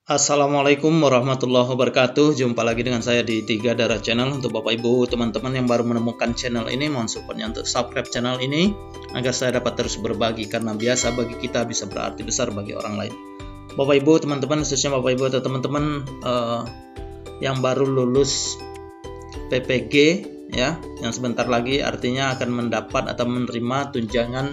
Assalamualaikum warahmatullahi wabarakatuh. Jumpa lagi dengan saya di Tiga Darah Channel. Untuk Bapak Ibu teman-teman yang baru menemukan channel ini, mohon supportnya untuk subscribe channel ini agar saya dapat terus berbagi, karena biasa bagi kita bisa berarti besar bagi orang lain. Bapak Ibu teman-teman, khususnya Bapak Ibu atau teman-teman yang baru lulus PPG ya, yang sebentar lagi artinya akan mendapat atau menerima tunjangan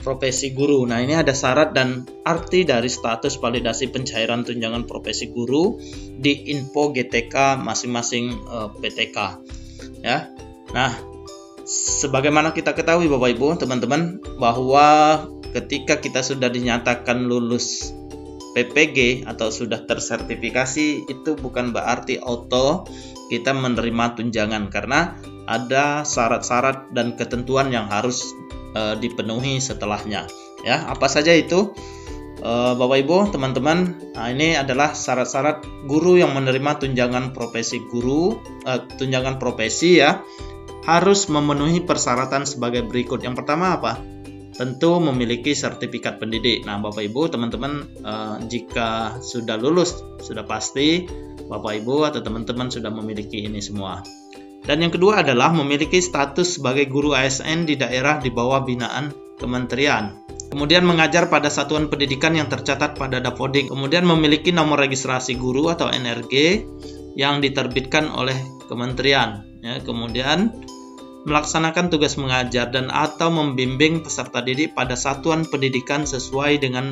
profesi guru. Nah, ini ada syarat dan arti dari status validasi pencairan tunjangan profesi guru di info GTK masing-masing PTK ya. Nah, sebagaimana kita ketahui Bapak Ibu teman-teman, bahwa ketika kita sudah dinyatakan lulus PPG atau sudah tersertifikasi, itu bukan berarti auto kita menerima tunjangan, karena ada syarat-syarat dan ketentuan yang harus dipenuhi setelahnya ya. Apa saja itu Bapak Ibu teman-teman? Nah, ini adalah syarat-syarat guru yang menerima tunjangan profesi guru, tunjangan profesi ya, harus memenuhi persyaratan sebagai berikut. Yang pertama apa? Tentu memiliki sertifikat pendidik. Nah, Bapak Ibu teman-teman, jika sudah lulus, sudah pasti Bapak Ibu atau teman-teman sudah memiliki ini semua. Dan yang kedua adalah memiliki status sebagai guru ASN di daerah di bawah binaan kementerian. Kemudian mengajar pada satuan pendidikan yang tercatat pada Dapodik. Kemudian memiliki nomor registrasi guru atau NRG yang diterbitkan oleh kementerian. Ya, kemudian melaksanakan tugas mengajar dan atau membimbing peserta didik pada satuan pendidikan sesuai dengan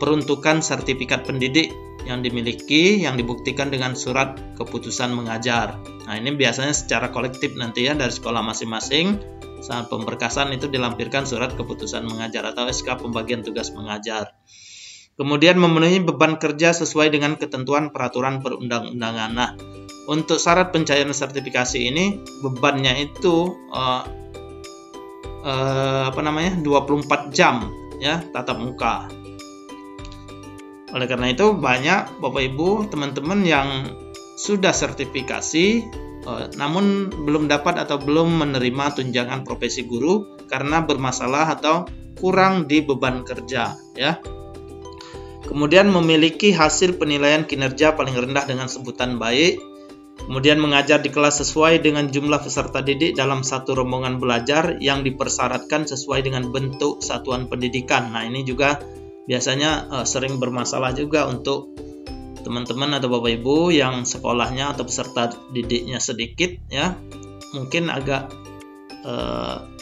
peruntukan sertifikat pendidik yang dimiliki, yang dibuktikan dengan surat keputusan mengajar. Nah, ini biasanya secara kolektif nanti ya, dari sekolah masing-masing saat pemberkasan itu dilampirkan surat keputusan mengajar atau SK pembagian tugas mengajar. Kemudian memenuhi beban kerja sesuai dengan ketentuan peraturan perundang-undangan. Nah, untuk syarat pencairan sertifikasi ini bebannya itu 24 jam ya, tatap muka. Oleh karena itu banyak Bapak Ibu teman-teman yang sudah sertifikasi namun belum dapat atau belum menerima tunjangan profesi guru karena bermasalah atau kurang di beban kerja ya. Kemudian memiliki hasil penilaian kinerja paling rendah dengan sebutan baik. Kemudian mengajar di kelas sesuai dengan jumlah peserta didik dalam satu rombongan belajar yang dipersyaratkan sesuai dengan bentuk satuan pendidikan. Nah, ini juga biasanya sering bermasalah juga untuk teman-teman atau Bapak Ibu yang sekolahnya atau peserta didiknya sedikit ya, mungkin agak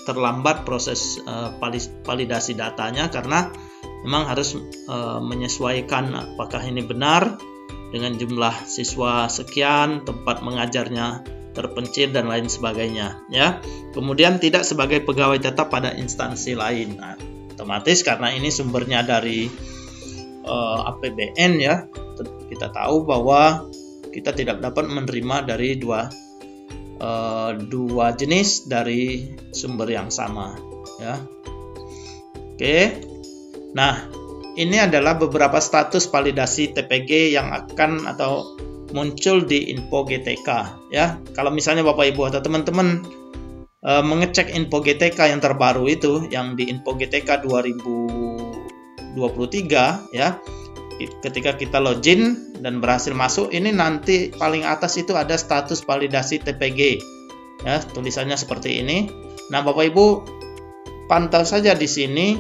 terlambat proses validasi datanya, karena memang harus menyesuaikan apakah ini benar dengan jumlah siswa sekian, tempat mengajarnya terpencil dan lain sebagainya ya. Kemudian tidak sebagai pegawai tetap pada instansi lain. Nah, otomatis karena ini sumbernya dari APBN ya, kita tahu bahwa kita tidak dapat menerima dari dua jenis dari sumber yang sama ya. Oke. Nah, ini adalah beberapa status validasi TPG yang akan atau muncul di info GTK ya. Kalau misalnya Bapak Ibu atau teman-teman mengecek info GTK yang terbaru itu, yang di info GTK 2023 ya, ketika kita login dan berhasil masuk, ini nanti paling atas itu ada status validasi TPG ya, tulisannya seperti ini. Nah, Bapak Ibu pantau saja di sini,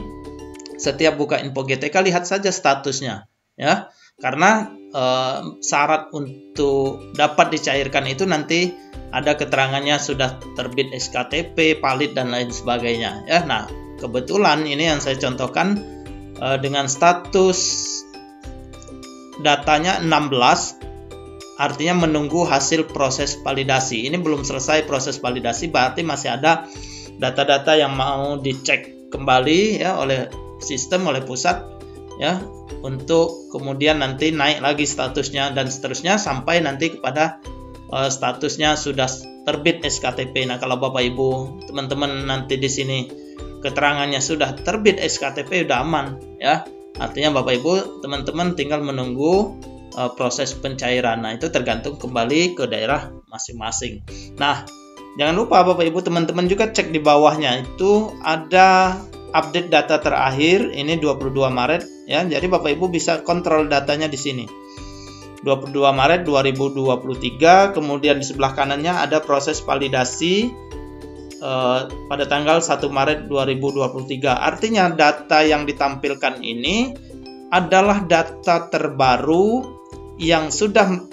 setiap buka info GTK lihat saja statusnya ya, karena syarat untuk dapat dicairkan itu nanti ada keterangannya sudah terbit SKTP, valid dan lain sebagainya ya. Nah, kebetulan ini yang saya contohkan dengan status datanya 16, artinya menunggu hasil proses validasi. Ini belum selesai proses validasi, berarti masih ada data-data yang mau dicek kembali ya oleh sistem, oleh pusat ya, untuk kemudian nanti naik lagi statusnya dan seterusnya sampai nanti kepada statusnya sudah terbit SKTP. Nah, kalau Bapak Ibu teman-teman nanti di sini keterangannya sudah terbit SKTP, udah aman ya. Artinya Bapak Ibu teman-teman tinggal menunggu proses pencairan. Nah, itu tergantung kembali ke daerah masing-masing. Nah, jangan lupa Bapak Ibu teman-teman juga cek di bawahnya itu ada update data terakhir, ini 22 Maret ya. Jadi Bapak Ibu bisa kontrol datanya di sini. 22 Maret 2023, kemudian di sebelah kanannya ada proses validasi pada tanggal 1 Maret 2023. Artinya data yang ditampilkan ini adalah data terbaru yang sudah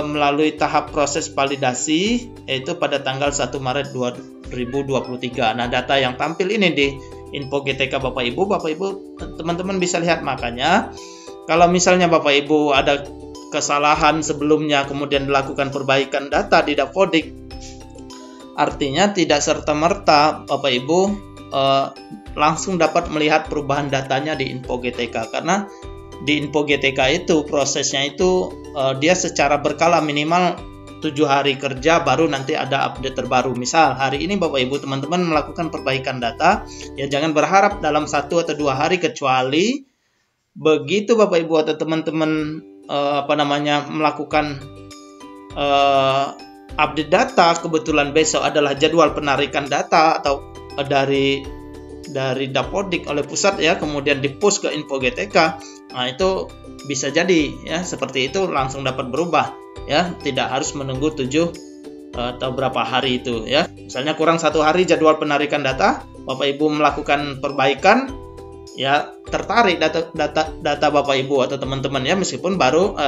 melalui tahap proses validasi, yaitu pada tanggal 1 Maret 2023. Nah, data yang tampil ini di info GTK Bapak Ibu teman-teman bisa lihat. Makanya kalau misalnya Bapak Ibu ada kesalahan sebelumnya kemudian dilakukan perbaikan data di Dapodik, artinya tidak serta-merta Bapak Ibu langsung dapat melihat perubahan datanya di info GTK, karena di info GTK itu prosesnya itu dia secara berkala minimal 7 hari kerja baru nanti ada update terbaru. Misal hari ini Bapak Ibu teman-teman melakukan perbaikan data, ya jangan berharap dalam 1 atau 2 hari, kecuali begitu Bapak Ibu atau teman-teman melakukan update data, kebetulan besok adalah jadwal penarikan data atau dari Dapodik oleh pusat, ya, kemudian di-push ke info GTK. Nah, itu bisa jadi ya seperti itu, langsung dapat berubah, ya, tidak harus menunggu 7 atau berapa hari itu, ya. Misalnya kurang 1 hari jadwal penarikan data, Bapak Ibu melakukan perbaikan, ya tertarik data Bapak Ibu atau teman-teman, ya, meskipun baru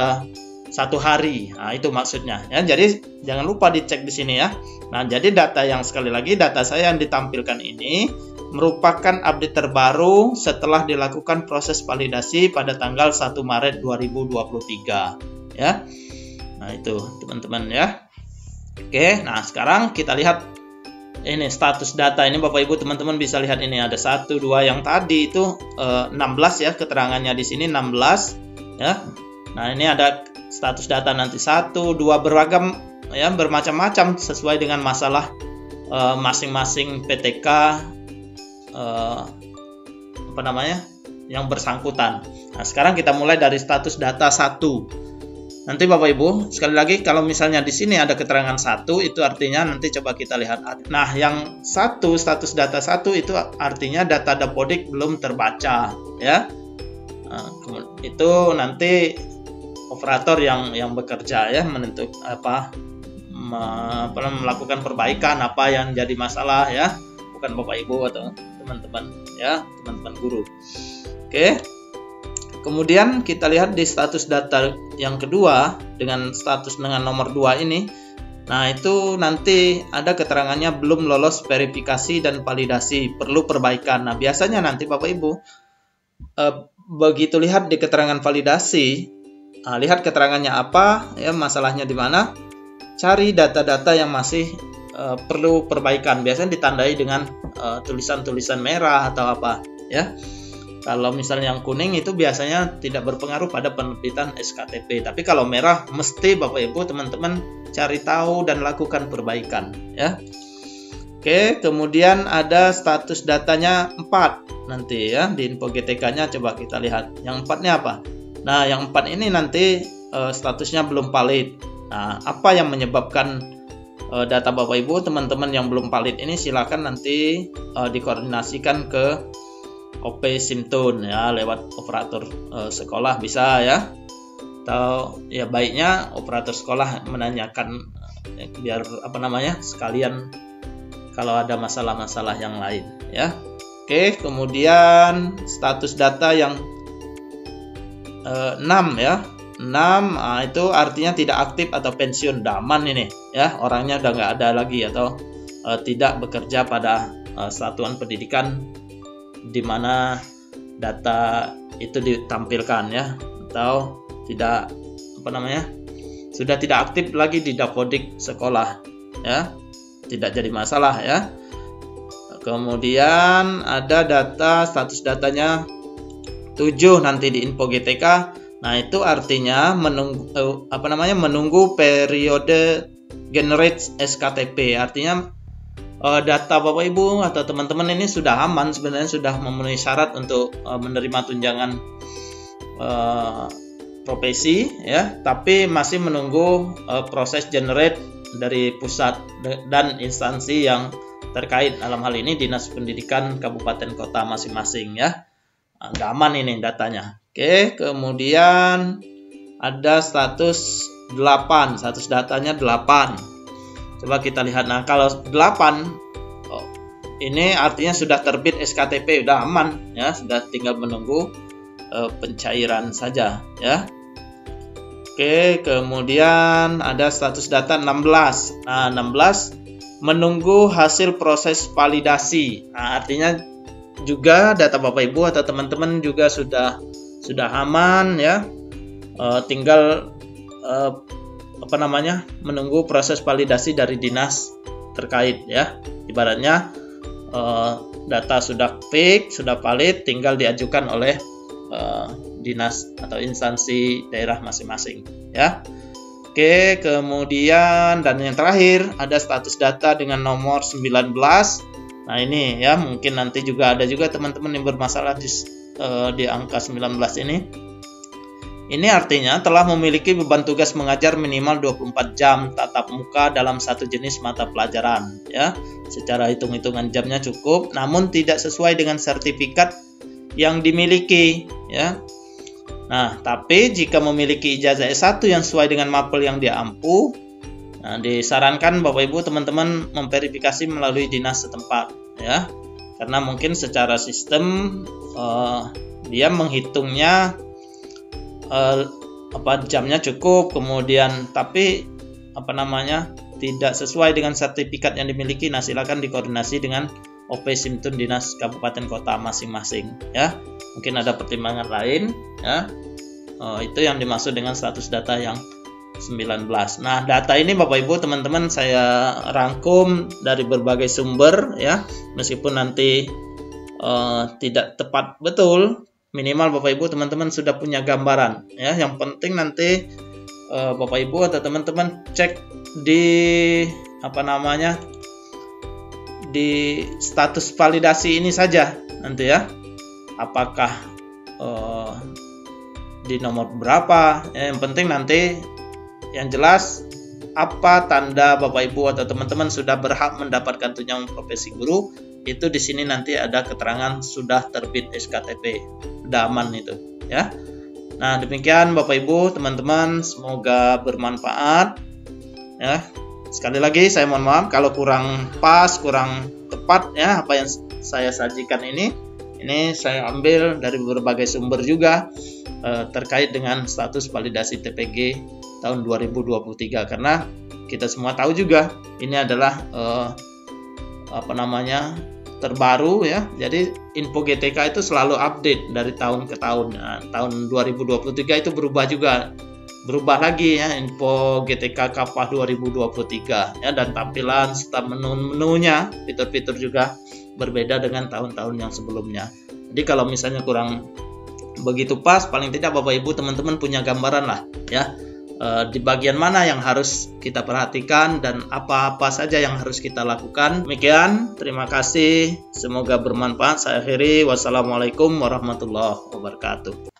1 hari. Nah, itu maksudnya, ya. Jadi jangan lupa dicek di sini, ya. Nah, jadi data yang sekali lagi data saya yang ditampilkan ini merupakan update terbaru setelah dilakukan proses validasi pada tanggal 1 Maret 2023, ya. Nah, itu teman-teman, ya. Oke, nah sekarang kita lihat ini status data ini Bapak Ibu teman-teman bisa lihat ini ada 1, 2 yang tadi itu 16, ya, keterangannya di sini 16, ya. Nah, ini ada status data nanti 1, 2 beragam, ya, bermacam-macam sesuai dengan masalah masing-masing PTK yang bersangkutan. Nah, sekarang kita mulai dari status data 1. Nanti Bapak Ibu, sekali lagi kalau misalnya di sini ada keterangan 1, itu artinya nanti coba kita lihat. Nah, yang 1, status data 1 itu artinya data Dapodik belum terbaca, ya. Nah, itu nanti operator yang bekerja, ya, melakukan perbaikan apa yang jadi masalah, ya, bukan Bapak Ibu atau teman-teman, ya, teman-teman guru. Oke. Kemudian kita lihat di status data yang kedua dengan nomor 2 ini. Nah, itu nanti ada keterangannya belum lolos verifikasi dan validasi, perlu perbaikan. Nah, biasanya nanti Bapak Ibu begitu lihat di keterangan validasi, lihat keterangannya apa, ya, masalahnya di mana, cari data-data yang masih perlu perbaikan. Biasanya ditandai dengan tulisan-tulisan merah atau apa, ya. Kalau misalnya yang kuning itu biasanya tidak berpengaruh pada penerbitan SKTP. Tapi kalau merah mesti Bapak Ibu teman-teman cari tahu dan lakukan perbaikan, ya. Oke, kemudian ada status datanya 4 nanti, ya, di info GTK-nya coba kita lihat. Yang 4-nya apa? Nah, yang 4 ini nanti statusnya belum valid. Nah, apa yang menyebabkan data Bapak Ibu teman-teman yang belum valid ini, silakan nanti dikoordinasikan ke OP Simtun, ya, lewat operator sekolah bisa, ya, atau ya baiknya operator sekolah menanyakan biar sekalian kalau ada masalah-masalah yang lain, ya. Oke, kemudian status data yang 6, ya. 6, itu artinya tidak aktif atau pensiun, daman ini, ya, orangnya udah nggak ada lagi atau tidak bekerja pada satuan pendidikan di mana data itu ditampilkan, ya, atau tidak sudah tidak aktif lagi di Dapodik sekolah, ya, tidak jadi masalah, ya. Kemudian ada data status datanya 7 nanti di info GTK. Nah, itu artinya menunggu periode generate SKTP. Artinya data Bapak Ibu atau teman-teman ini sudah aman, sebenarnya sudah memenuhi syarat untuk menerima tunjangan profesi, ya, tapi masih menunggu proses generate dari pusat dan instansi yang terkait, dalam hal ini Dinas Pendidikan Kabupaten Kota masing-masing, ya. Udah aman ini datanya. Oke, kemudian ada status 8, status datanya 8. Coba kita lihat. Nah, kalau 8 ini artinya sudah terbit SKTP, udah aman ya, sudah tinggal menunggu pencairan saja ya. Oke, kemudian ada status data 16. Nah, 16 menunggu hasil proses validasi. Nah, artinya juga data Bapak Ibu atau teman-teman juga sudah aman ya. Tinggal menunggu proses validasi dari dinas terkait ya. Ibaratnya data sudah fix, sudah valid, tinggal diajukan oleh dinas atau instansi daerah masing-masing ya. Oke, kemudian dan yang terakhir ada status data dengan nomor 19. Nah, ini ya, mungkin nanti juga ada juga teman-teman yang bermasalah di angka 19 ini. Ini artinya telah memiliki beban tugas mengajar minimal 24 jam tatap muka dalam satu jenis mata pelajaran ya. Secara hitung-hitungan jamnya cukup, namun tidak sesuai dengan sertifikat yang dimiliki ya. Nah, tapi jika memiliki ijazah S1 yang sesuai dengan mapel yang dia ampu, nah, disarankan Bapak Ibu teman-teman memverifikasi melalui dinas setempat ya. Karena mungkin secara sistem dia menghitungnya jamnya cukup, kemudian tapi tidak sesuai dengan sertifikat yang dimiliki. Nah, silakan dikoordinasi dengan OP Simtun dinas kabupaten kota masing-masing ya. Mungkin ada pertimbangan lain ya. Itu yang dimaksud dengan status data yang 19. Nah, data ini Bapak Ibu teman-teman saya rangkum dari berbagai sumber ya. Meskipun nanti tidak tepat betul, minimal Bapak Ibu teman-teman sudah punya gambaran ya. Yang penting nanti Bapak Ibu atau teman-teman cek di di status validasi ini saja nanti ya. Apakah di nomor berapa ya, yang penting nanti yang jelas apa tanda Bapak Ibu atau teman-teman sudah berhak mendapatkan tunjangan profesi guru, itu di sini nanti ada keterangan sudah terbit SKTP, sudah aman itu ya. Nah, demikian Bapak Ibu teman-teman, semoga bermanfaat ya. Sekali lagi saya mohon maaf kalau kurang pas, kurang tepat ya apa yang saya sajikan ini saya ambil dari berbagai sumber juga terkait dengan status validasi TPG tahun 2023, karena kita semua tahu juga ini adalah terbaru ya. Jadi info GTK itu selalu update dari tahun ke tahun. Nah, tahun 2023 itu berubah lagi ya, info GTK Kapah 2023 ya, dan tampilan serta menu-menunya, fitur-fitur juga berbeda dengan tahun-tahun yang sebelumnya. Jadi kalau misalnya kurang begitu pas, paling tidak Bapak Ibu teman-teman punya gambaran lah ya, di bagian mana yang harus kita perhatikan dan apa-apa saja yang harus kita lakukan. Demikian, terima kasih, semoga bermanfaat. Saya akhiri, wassalamualaikum warahmatullahi wabarakatuh.